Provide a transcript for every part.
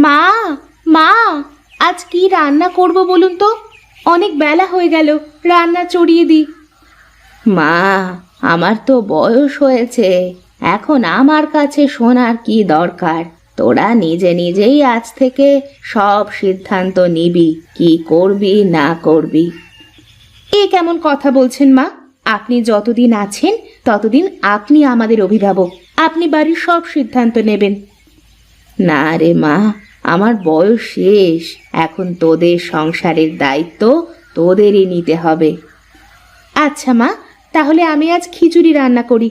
মা, মা, আজ কি রান্না করব বলুন তো? অনেক বেলা হয়ে গেল, রান্না চড়িয়ে দিই। মা, আমার তো বয়স হয়েছে, এখন আমার কাছে শোনার কি দরকার? তোরা নিজে নিজেই আজ থেকে সব সিদ্ধান্ত নিবি, কি করবি না করবি। এ কেমন কথা বলছেন মা? আপনি যতদিন আছেন ততদিন আপনি আমাদের অভিভাবক, আপনি বাড়ির সব সিদ্ধান্ত নেবেন। না রে মা, আমার বয়স শেষ, এখন তোদের সংসারের দায়িত্ব তোদেরই নিতে হবে। আচ্ছা মা, তাহলে আমি আজ খিচুড়ি রান্না করি।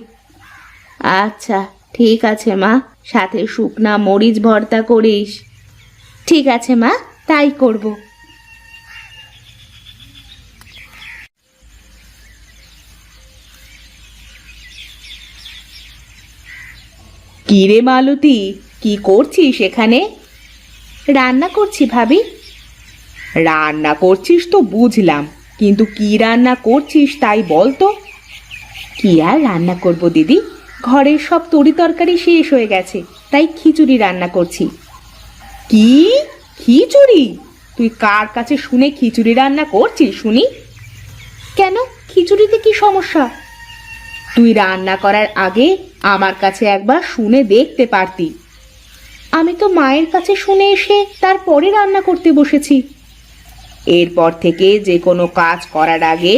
আচ্ছা ঠিক আছে মা, সাথে শুকনা মরিচ ভর্তা করিস। ঠিক আছে মা, তাই করব। কি রে মালতী, কি করছিস এখানে? রান্না করছি ভাবি। রান্না করছিস তো বুঝলাম, কিন্তু কি রান্না করছিস তাই বল তো। কি আর রান্না করব দিদি, ঘরের সব তরি তরকারি শেষ হয়ে গেছে, তাই খিচুড়ি রান্না করছি। কি, খিচুড়ি? তুই কার কাছে শুনে খিচুড়ি রান্না করছিস শুনি? কেন, খিচুড়িতে কি সমস্যা? তুই রান্না করার আগে আমার কাছে একবার শুনে দেখতে পারতি। আমি তো মায়ের কাছে শুনে এসে তারপরে রান্না করতে বসেছি। এরপর থেকে যে কোনো কাজ করার আগে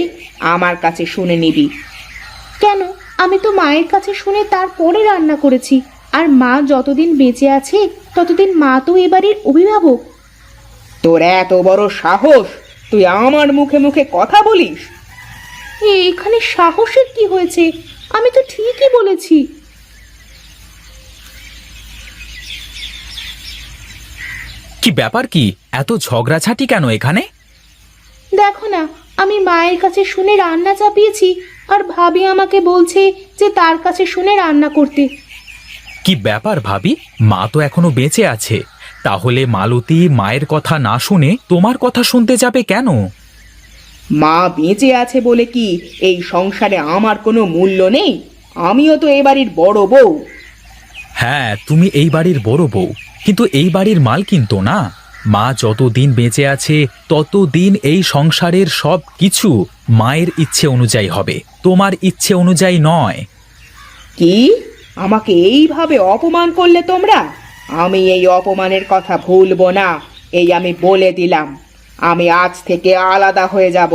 আমার কাছে শুনে নিবি। কেন, আমি তো মায়ের কাছে শুনে তারপরে রান্না করেছি, আর মা যতদিন বেঁচে আছে ততদিন মা তো এ বাড়ির অভিভাবক। তোর এত বড় সাহস, তুই আমার মুখে মুখে কথা বলিস? এখানে সাহসের কি হয়েছে? আমি তো ঠিকই বলেছি। কি ব্যাপার, কি এত ঝগড়াঝাটি কেন এখানে? দেখো না, আমি মায়ের কাছে শুনে রান্না চাপিয়েছি, আর ভাবি আমাকে বলছে যে তার কাছে শুনে রান্না করতে। কি ব্যাপার ভাবি, মা তো এখনো বেঁচে আছে, তাহলে মালতী মায়ের কথা না শুনে তোমার কথা শুনতে যাবে কেন? মা বেঁচে আছে বলে কি এই সংসারে আমার কোনো মূল্য নেই? আমিও তো এ বাড়ির বড় বউ। হ্যাঁ, তুমি এই বাড়ির বড় বউ, কিন্তু এই বাড়ির মালকিন তো না। মা যতদিন বেঁচে আছে ততদিন এই সংসারের সব কিছু মায়ের ইচ্ছে অনুযায়ী হবে, তোমার ইচ্ছে অনুযায়ী নয়। কি, আমাকে এইভাবে অপমান করলে তোমরা? আমি এই অপমানের কথা ভুলবো না, এই আমি বলে দিলাম। আমি আজ থেকে আলাদা হয়ে যাব।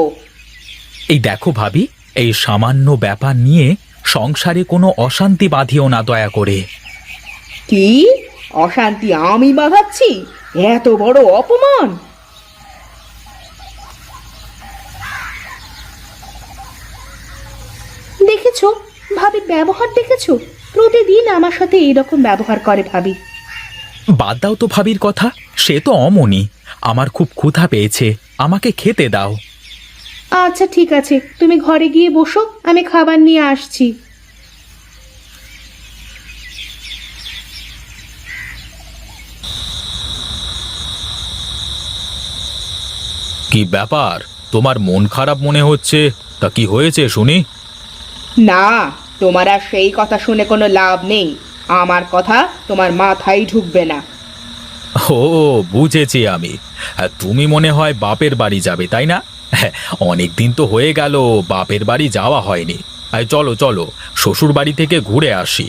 এই দেখো ভাবি, এই সামান্য ব্যাপার নিয়ে সংসারে কোনো অশান্তি বাঁধিও না দয়া করে। কি, অশান্তি আমি বাঁধাচ্ছি? এত বড় অপমান! দেখেছো ভাবির ব্যবহার, দেখেছো? প্রতিদিন আমার সাথে এইরকম ব্যবহার করে ভাবি। বাদ দাও তো ভাবির কথা, সে তো অমনি। আমার খুব ক্ষুধা পেয়েছে, আমাকে খেতে দাও। আচ্ছা ঠিক আছে, তুমি ঘরে গিয়ে বসো, আমি খাবার নিয়ে আসছি। কি ব্যাপার, তোমার মন খারাপ মনে হচ্ছে? তা কি হয়েছে শুনি? না, তোমার আর সেই কথা শুনে কোনো লাভ নেই। আমার কথা তোমার মাথায় ঢুকবে না। ও, বুঝেছি আমি। তুমি মনে হয় বাপের বাড়ি যাবে, তাই না? অনেক দিন তো হয়ে গেল বাপের বাড়ি যাওয়া হয়নি। চলো চলো, শ্বশুর বাড়ি থেকে ঘুরে আসি।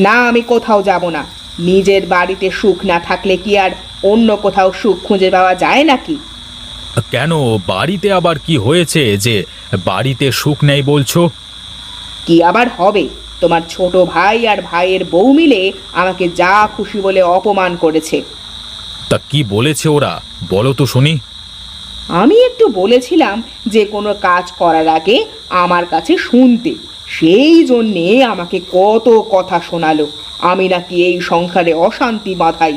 না, আমি কোথাও যাব না। নিজের বাড়িতে সুখ না থাকলে কি আর অন্য কোথাও সুখ খুঁজে পাওয়া যায় নাকি? কেন, বাড়িতে আবার কি হয়েছে যে বাড়িতে সুখ নেই বলছো? কি আবার হবে? তোমার ছোট ভাই আর ভাইয়ের বউ মিলে আমাকে যা খুশি বলে অপমান করেছে। তা কি বলেছে ওরা, বলো তো শুনি। আমি একটু বলেছিলাম যে কোনো কাজ করার আগে আমার কাছে শুনতে, সেই জন্যে আমাকে কত কথা শোনালো। আমি নাকি এই সংসারে অশান্তি বাঁধাই।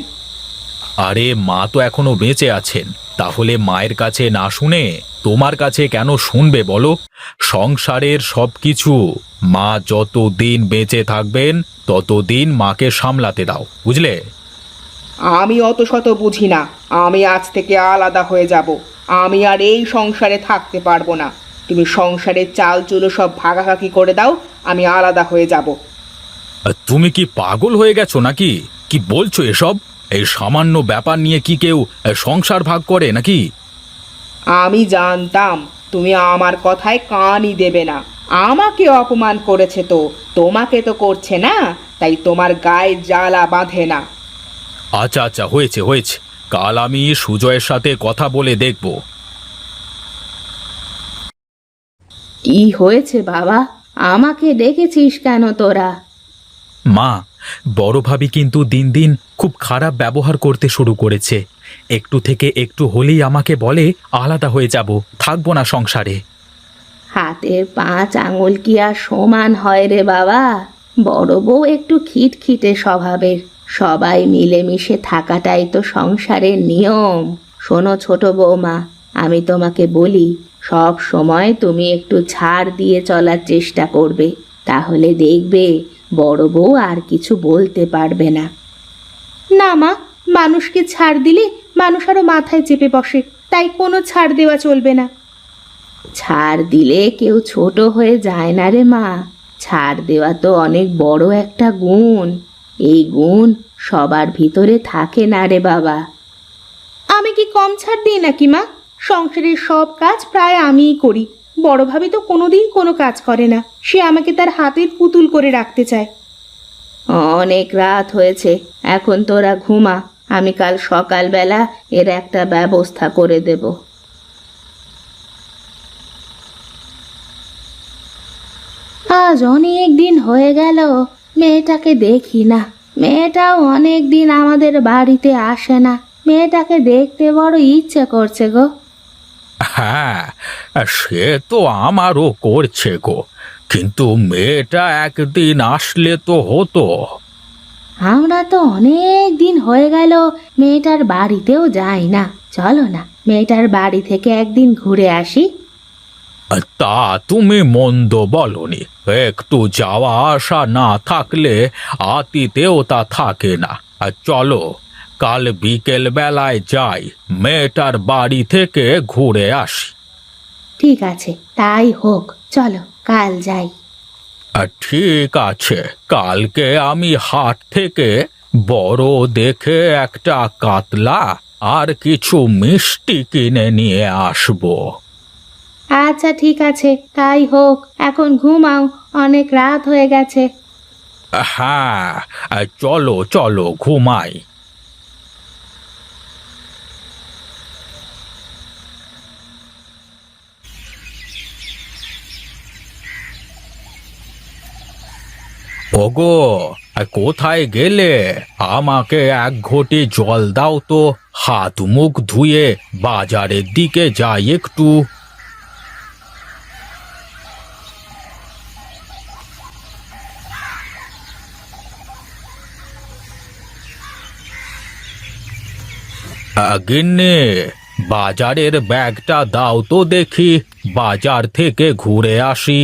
আরে মা তো এখনো বেঁচে আছেন, তাহলে মায়ের কাছে না শুনে তোমার কাছে কেন শুনবে বলো? সংসারের সবকিছু মা যতদিন বেঁচে থাকবেন ততদিন মাকে সামলাতে দাও, বুঝলে? আমি অত শত বুঝি না। আমি আজ থেকে আলাদা হয়ে যাব। আমি আর এই সংসারে থাকতে পারবো না। তুমি সংসারের চাল চুলো সব ভাগাভাগি করে দাও, আমি আলাদা হয়ে যাব। তুমি কি পাগল হয়ে গেছো নাকি? কি বলছো এসব? এই সামান্য ব্যাপার নিয়ে কি কেউ সংসার ভাগ করে নাকি? আমি জানতাম তুমি আমার কথায় কানই দেবে না। আমাকে অপমান করেছে তো, তোমাকে তো করছে না, তাই তোমার গায়ে জ্বালা বাঁধে না। আচ্ছা আচ্ছা, হয়েছে হয়েছে, কাল আমি সুজয়ের সাথে কথা বলে দেখব। কি হয়েছে বাবা? আমাকে ডেকেছিস কেন তোরা? মা, বড় ভাবি কিন্তু দিন দিন খুব খারাপ ব্যবহার করতে শুরু করেছে। একটু থেকে একটু হলেই আমাকে বলে আলাদা হয়ে যাব, থাকবো না সংসারে। হাতের 5 আঙুল কি আর সমান হয় রে বাবা? বড় বউ একটু খিটখিটে স্বভাবের। সবাই মিলেমিশে থাকাটাই তো সংসারের নিয়ম। শোনো ছোট বৌমা, আমি তোমাকে বলি, সব সময় তুমি একটু ছাড় দিয়ে চলার চেষ্টা করবে, তাহলে দেখবে বড় বউ আর কিছু বলতে পারবে না। না মা, মানুষকে ছাড় দিলে মানুষ আরো মাথায় চেপে বসে, তাই কোনো ছাড় দেওয়া চলবে না। ছাড় দিলে কেউ ছোট হয়ে যায় না রে মা। ছাড় দেওয়া তো অনেক বড় একটা গুণ। এই গুণ সবার ভিতরে থাকে না রে বাবা। আমি কি কম ছাড় দিই নাকি মা? সংসারের সব কাজ প্রায় আমিই করি। বড় ভাবি তো কোনোদিন কোনো কাজ করে না, সে আমাকে তার হাতের পুতুল করে রাখতে চায়। অনেক রাত হয়েছে, এখন তোরা ঘুমা। আমি কাল সকালবেলা এর একটা ব্যবস্থা করে দেব। আজ অনেক দিন হয়ে গেল মেয়েটাকে দেখি না। মেয়েটাও অনেক দিন আমাদের বাড়িতে আসে না। মেয়েটাকে দেখতে বড় ইচ্ছে করছে গো। হ্যাঁ, সে তো আমারও করছে গো, কিন্তু মেয়েটা একদিন আসলে তো হতো। আমরা তো অনেক দিন হয়ে গেল মেয়েটার বাড়িতেও যাই না। চলো না, মেয়েটার বাড়ি থেকে একদিন ঘুরে আসি। তা তুমি মন্দ বলনি। একটু যাওয়া আসা না থাকলে আতিথেয়তা থাকে না। আর চলো, কাল বিকেল বেলায় যাই, মেয়েটার বাড়ি থেকে ঘুরে আসি। ঠিক আছে, তাই হোক, চলো কাল যাই। ঠিক আছে, কালকে আমি হাট থেকে বড় দেখে একটা কাতলা আর কিছু মিষ্টি কিনে নিয়ে আসবো। আচ্ছা ঠিক আছে, তাই হোক। এখন ঘুমাও, অনেক রাত হয়ে গেছে। হ্যাঁ, চলো চলো ঘুমাই। ওগো, কোথায় গেলে? আমাকে এক ঘটি জল দাও তো, হাত মুখ ধুয়ে বাজারের দিকে যাই একটু। গিন্নি, বাজারের ব্যাগটা দাও তো দেখি, বাজার থেকে ঘুরে আসি।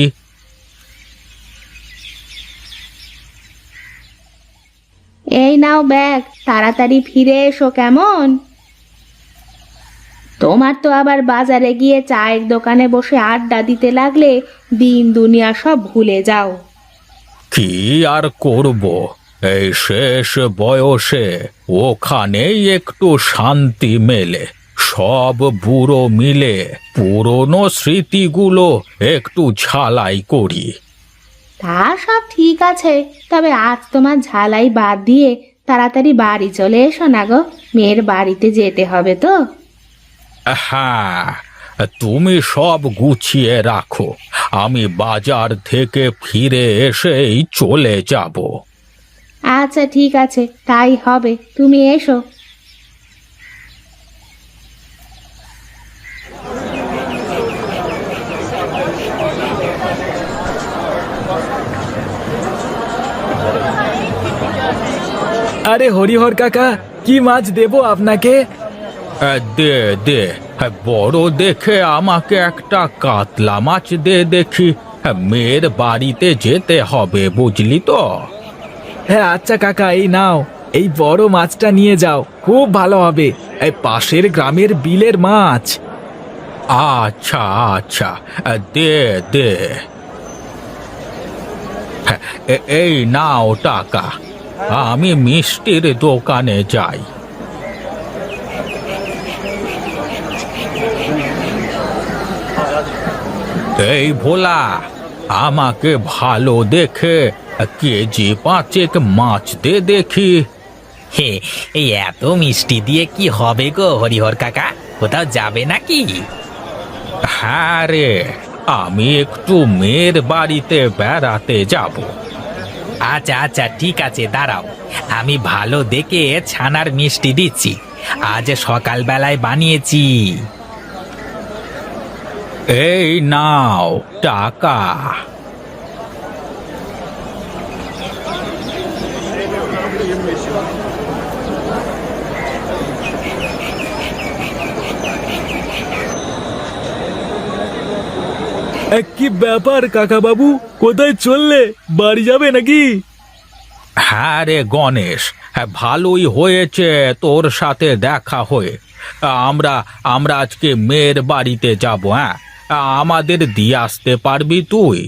এই নাও ব্যাগ, তাড়াতাড়ি ফিরে এসো কেমন? তোমার তো আবার বাজারে গিয়ে চায়ের দোকানে বসে আড্ডা দিতে লাগলে দিন দুনিয়া সব ভুলে যাও। কি আর করব, এই শেষ বয়সে ওখানেই একটু শান্তি মেলে। সব বুড়ো মিলে পুরনো স্মৃতিগুলো একটু ঝালাই করি। তা সব ঠিক আছে, তবে আজ তোমার ঝালাই বাদ দিয়ে তাড়াতাড়ি বাড়ি চলে এসো না গো, মেয়ের বাড়িতে যেতে হবে তো। হ্যাঁ, তুমি সব গুছিয়ে রাখো, আমি বাজার থেকে ফিরে এসেই চলে যাব। আচ্ছা ঠিক আছে, তাই হবে, তুমি এসো। আরে হরিহর কাকা, কি মাছ দেবো আপনাকে? দে দে, বড় দেখে আমাকে একটা কাতলা মাছ দে দেখি। মেয়ের বাড়িতে যেতে হবে, বুঝলি তো। হ্যাঁ আচ্ছা কাকা, এই নাও, এই বড় মাছটা নিয়ে যাও, খুব ভালো হবে। এই পাশের গ্রামের বিলের মাছ। আচ্ছা আচ্ছা, দে দে। এই নাও টাকা। আমি মিষ্টির দোকানে যাই। এই ভোলা, আমাকে ভালো দেখে কেজি 5 মাছ দে দেখি। হে, এই এত মিষ্টি দিয়ে কি হবে গো হরিহর কাকা? কোথাও যাবে নাকি? হ্যাঁ রে, আমি একটু মেয়ের বাড়িতে বেড়াতে যাব। আচ্ছা আচ্ছা, ঠিক আছে, দাঁড়াও, আমি ভালো দেখে ছানার মিষ্টি দিচ্ছি। আজ সকালবেলায় বানিয়েছি। এই নাও টাকা। কি ব্যাপার কাকা বাবু, কোথায় চললে? বাড়ি যাবে নাকি? হ্যাঁ রে গণেশ, হ্যাঁ ভালোই হয়েছে তোর সাথে দেখা হয়ে। আমরা আমরা আজকে মেয়ের বাড়িতে যাব। হ্যাঁ, আমাদের দিয়ে আসতে পারবি তুই?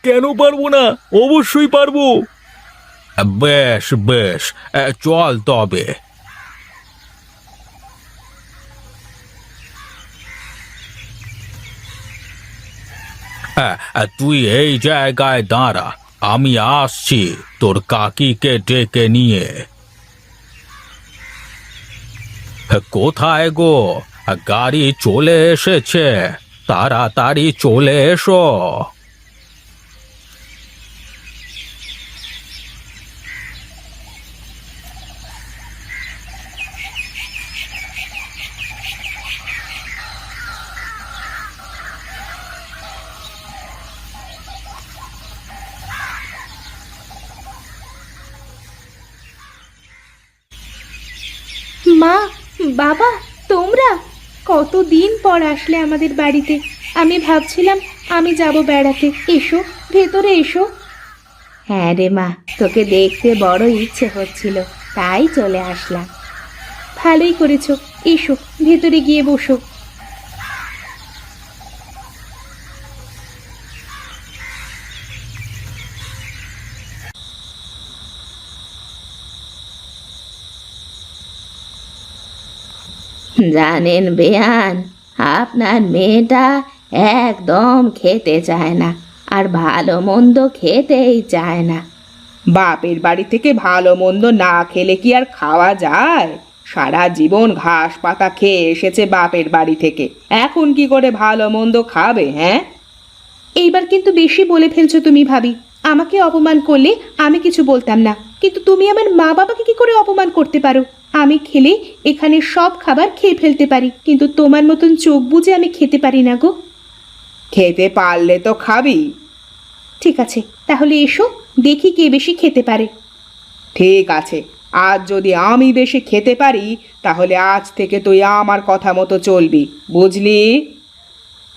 কেন পারবো না, অবশ্যই পারবো। বেশ বেশ, চল তবে। তুই এই জায়গায় দাঁড়া, আমি আসছি তোর কাকিকে ডেকে নিয়ে। কোথায় গো? গাড়ি চলে এসেছে, তাড়াতাড়ি চলে এসো। মা, বাবা, তোমরা কতদিন পর আসলে আমাদের বাড়িতে। আমি ভাবছিলাম আমি যাব বেড়াতে। এসো, ভেতরে এসো। হ্যাঁ রে মা, তোকে দেখতে বড় ইচ্ছে হচ্ছিল, তাই চলে আসলাম। ভালোই করেছো, এসো ভেতরে গিয়ে বসো। জানেন বেয়ান, আপনার মেয়েটা একদম খেতে চায় না, আর ভালো মন্দ খেতেই চায় না। বাপের বাড়ি থেকে ভালো মন্দ না খেলে কি আর খাওয়া যায়? সারা জীবন ঘাস পাতা খেয়ে এসেছে বাপের বাড়ি থেকে, এখন কি করে ভালো মন্দ খাবে? হ্যাঁ, এইবার কিন্তু বেশি বলে ফেলছো তুমি ভাবি। আমাকে অপমান করলে আমি কিছু বলতাম না, কিন্তু তুমি আমার মা বাবাকে কি করে অপমান করতে পারো? আমি খেলে এখানে সব খাবার খেয়ে ফেলতে পারি, কিন্তু তোমার মতন চোখ বুজে আমি খেতে পারি না গো। খেতে পারলে তো খাবি। ঠিক আছে, তাহলে এসো, দেখি কে বেশি খেতে পারে। ঠিক আছে, আজ যদি আমি বেশি খেতে পারি তাহলে আজ থেকে তুই আমার কথা মতো চলবি, বুঝলি?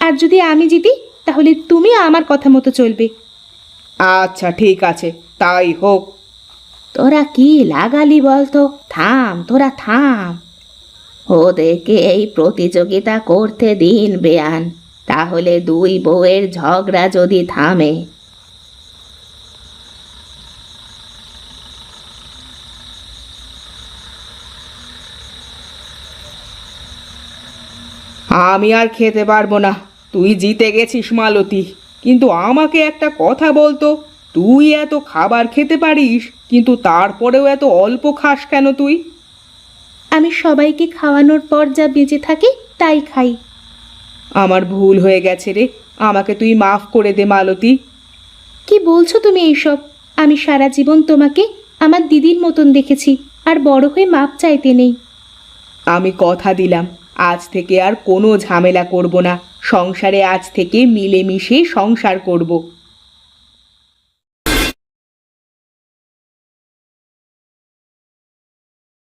আর যদি আমি জিতি তাহলে তুমি আমার কথা মতো চলবে। আচ্ছা ঠিক আছে, তাই হোক। তোরা কি লাগালি বলতো? থাম, তোরা থাম। ওদেরকে এই প্রতিযোগিতা করতে দিন বেয়ান, তাহলে দুই বউয়ের ঝগড়া যদি থামে। আমি আর খেতে পারবো না, তুই জিতে গেছিস মালতী। কিন্তু আমাকে একটা কথা বলতো, তুই এত খাবার খেতে পারিস কিন্তু তারপরেও এত অল্প খাস কেন তুই? আমি সবাইকে খাওয়ানোর পর যা বেঁচে থাকে তাই খাই। আমার ভুল হয়ে গেছে রে, আমাকে তুই মাফ করে দে মালতী। কি বলছো তুমি এইসব? আমি সারা জীবন তোমাকে আমার দিদির মতন দেখেছি, আর বড় হয়ে মাপ চাইতে নেই। আমি কথা দিলাম আজ থেকে আর কোনো ঝামেলা করব না, সংসারে আজ থেকে মিলেমিশে সংসার করব।